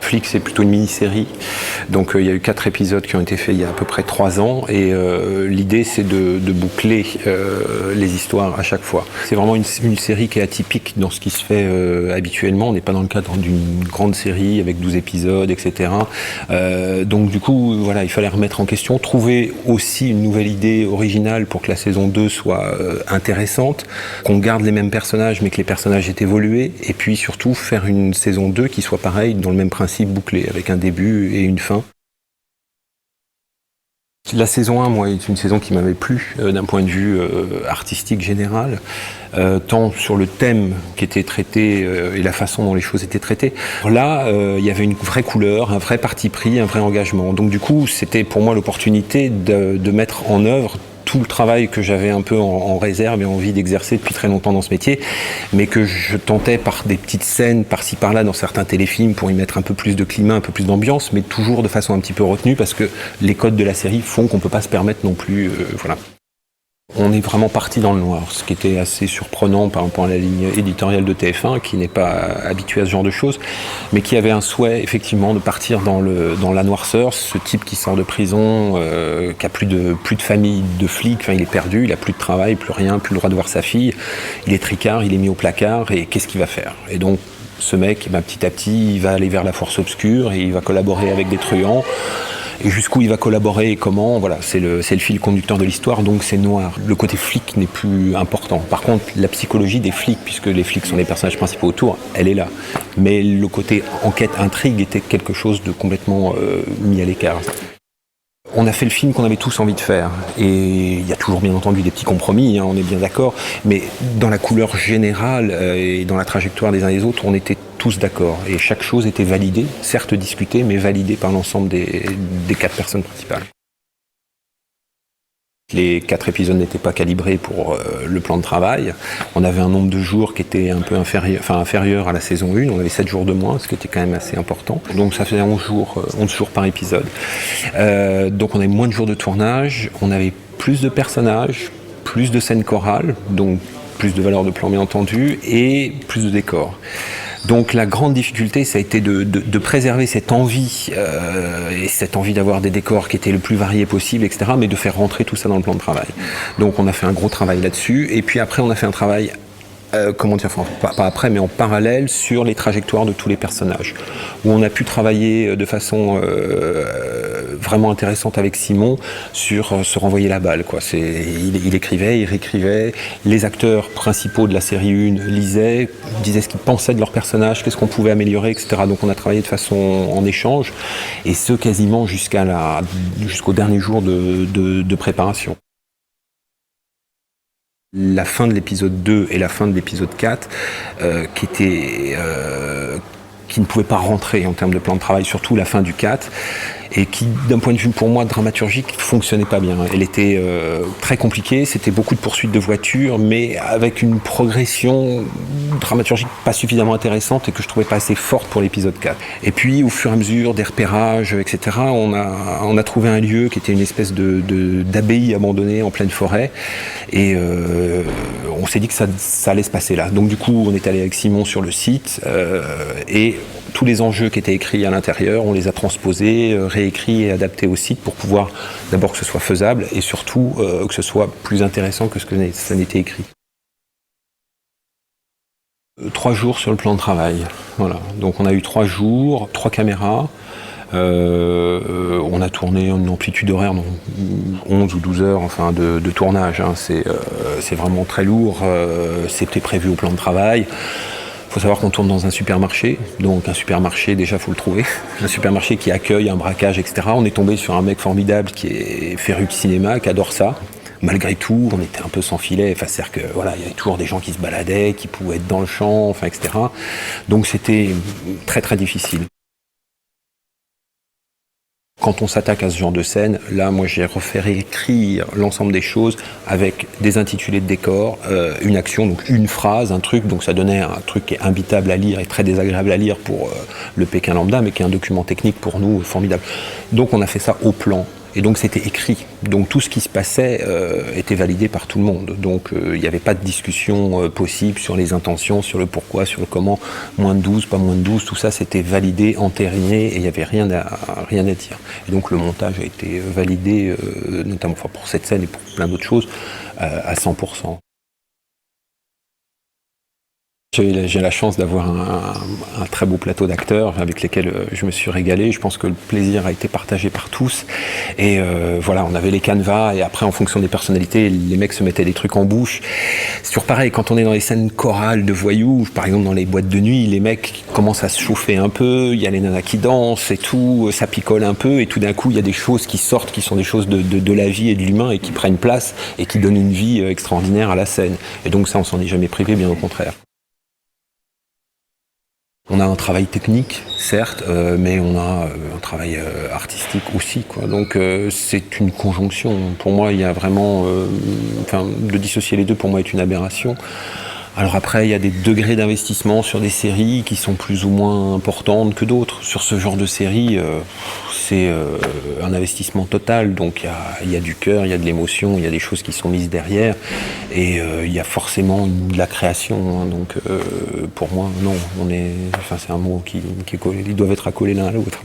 Flic, c'est plutôt une mini-série. Donc il y a eu 4 épisodes qui ont été faits il y a à peu près 3 ans. Et l'idée, c'est de boucler les histoires à chaque fois. C'est vraiment une série qui est atypique dans ce qui se fait habituellement. On n'est pas dans le cadre d'une grande série avec 12 épisodes, etc. Donc du coup, voilà, il fallait remettre en question, trouver aussi une nouvelle idée originale pour que la saison 2 soit intéressante, qu'on garde les mêmes personnages mais que les personnages aient évolué, et puis surtout faire une saison 2 qui soit pareille, dans le même principe, bouclée, avec un début et une fin. La saison 1, moi, est une saison qui m'avait plu d'un point de vue artistique général, tant sur le thème qui était traité et la façon dont les choses étaient traitées. Là, il y avait une vraie couleur, un vrai parti pris, un vrai engagement. Donc du coup, c'était pour moi l'opportunité de mettre en œuvre tout le travail que j'avais un peu en réserve et envie d'exercer depuis très longtemps dans ce métier, mais que je tentais par des petites scènes par-ci par-là dans certains téléfilms pour y mettre un peu plus de climat, un peu plus d'ambiance, mais toujours de façon un petit peu retenue parce que les codes de la série font qu'on ne peut pas se permettre non plus. Voilà. On est vraiment parti dans le noir, ce qui était assez surprenant par rapport à la ligne éditoriale de TF1, qui n'est pas habitué à ce genre de choses, mais qui avait un souhait effectivement de partir dans la noirceur, ce type qui sort de prison, qui a plus de famille de flics, enfin il est perdu, il a plus de travail, plus rien, plus le droit de voir sa fille, il est tricard, il est mis au placard, et qu'est-ce qu'il va faire? Et donc ce mec, petit à petit, il va aller vers la force obscure et il va collaborer avec des truands. Et jusqu'où il va collaborer et comment, voilà, c'est le fil conducteur de l'histoire, donc c'est noir. Le côté flic n'est plus important. Par contre, la psychologie des flics, puisque les flics sont les personnages principaux autour, elle est là. Mais le côté enquête, intrigue était quelque chose de complètement mis à l'écart. On a fait le film qu'on avait tous envie de faire, et il y a toujours bien entendu des petits compromis, hein, on est bien d'accord, mais dans la couleur générale et dans la trajectoire des uns et des autres, on était tous d'accord, et chaque chose était validée, certes discutée, mais validée par l'ensemble des 4 personnes principales. Les 4 épisodes n'étaient pas calibrés pour le plan de travail. On avait un nombre de jours qui était un peu inférieur à la saison 1. On avait 7 jours de moins, ce qui était quand même assez important. Donc ça faisait 11 jours par épisode. Donc on avait moins de jours de tournage, on avait plus de personnages, plus de scènes chorales, donc plus de valeur de plan bien entendu, et plus de décors. Donc la grande difficulté, ça a été de préserver cette envie, et cette envie d'avoir des décors qui étaient le plus variés possible, etc., mais de faire rentrer tout ça dans le plan de travail. Donc on a fait un gros travail là-dessus, et puis après on a fait un travail, pas après, mais en parallèle sur les trajectoires de tous les personnages, où on a pu travailler de façon vraiment intéressante avec Simon sur se renvoyer la balle, quoi. Il écrivait, il réécrivait, les acteurs principaux de la série 1 lisaient, disaient ce qu'ils pensaient de leur personnage, qu'est-ce qu'on pouvait améliorer, etc. Donc on a travaillé de façon en échange, et ce quasiment jusqu'au dernier jour de préparation. La fin de l'épisode 2 et la fin de l'épisode 4 qui ne pouvaient pas rentrer en termes de plan de travail, surtout la fin du 4, et qui, d'un point de vue pour moi dramaturgique, fonctionnait pas bien. Elle était très compliquée, c'était beaucoup de poursuites de voitures, mais avec une progression dramaturgique pas suffisamment intéressante et que je trouvais pas assez forte pour l'épisode 4. Et puis, au fur et à mesure des repérages, etc., on a trouvé un lieu qui était une espèce d'abbaye abandonnée en pleine forêt, et on s'est dit que ça allait se passer là. Donc du coup, on est allé avec Simon sur le site, et tous les enjeux qui étaient écrits à l'intérieur, on les a transposés, réécrits et adaptés au site pour pouvoir d'abord que ce soit faisable et surtout que ce soit plus intéressant que ce que ça n'était écrit. 3 jours sur le plan de travail. Voilà. Donc on a eu 3 jours, 3 caméras. On a tourné une amplitude horaire, 11 ou 12 heures de tournage. Hein. C'est vraiment très lourd. C'était prévu au plan de travail. Il faut savoir qu'on tourne dans un supermarché, donc un supermarché, déjà il faut le trouver, un supermarché qui accueille un braquage, etc. On est tombé sur un mec formidable qui est féru de cinéma, qui adore ça. Malgré tout, on était un peu sans filet, c'est-à-dire que voilà, il y avait toujours des gens qui se baladaient, qui pouvaient être dans le champ, etc. Donc c'était très très difficile. Quand on s'attaque à ce genre de scène, là, moi, j'ai refait réécrire l'ensemble des choses avec des intitulés de décor, une action, donc une phrase, un truc, donc ça donnait un truc qui est imbitable à lire et très désagréable à lire pour le Pékin lambda, mais qui est un document technique pour nous formidable. Donc on a fait ça au plan, Et donc c'était écrit. Donc tout ce qui se passait était validé par tout le monde. Donc il n'y avait pas de discussion possible sur les intentions, sur le pourquoi, sur le comment. Moins de 12, pas moins de 12, tout ça c'était validé, entériné, et il n'y avait rien à dire. Et donc le montage a été validé, notamment pour cette scène et pour plein d'autres choses, à 100%. J'ai la chance d'avoir un très beau plateau d'acteurs avec lesquels je me suis régalé. Je pense que le plaisir a été partagé par tous. Et voilà, on avait les canevas et après, en fonction des personnalités, les mecs se mettaient des trucs en bouche. C'est toujours pareil, quand on est dans les scènes chorales de voyous, par exemple dans les boîtes de nuit, les mecs commencent à se chauffer un peu, il y a les nanas qui dansent et tout, ça picole un peu et tout d'un coup, il y a des choses qui sortent qui sont des choses de la vie et de l'humain et qui prennent place et qui donnent une vie extraordinaire à la scène. Et donc ça, on s'en est jamais privé, bien au contraire. On a un travail technique, certes, mais on a un travail artistique aussi, quoi. Donc c'est une conjonction. Pour moi, il y a vraiment... de dissocier les deux, pour moi, est une aberration. Alors après, il y a des degrés d'investissement sur des séries qui sont plus ou moins importantes que d'autres. Sur ce genre de série, c'est un investissement total. Donc il y a du cœur, il y a de l'émotion, il y a des choses qui sont mises derrière. Et il y a forcément de la création. Hein. Donc pour moi, non, c'est un mot qui est collé. Ils doivent être accolés l'un à l'autre.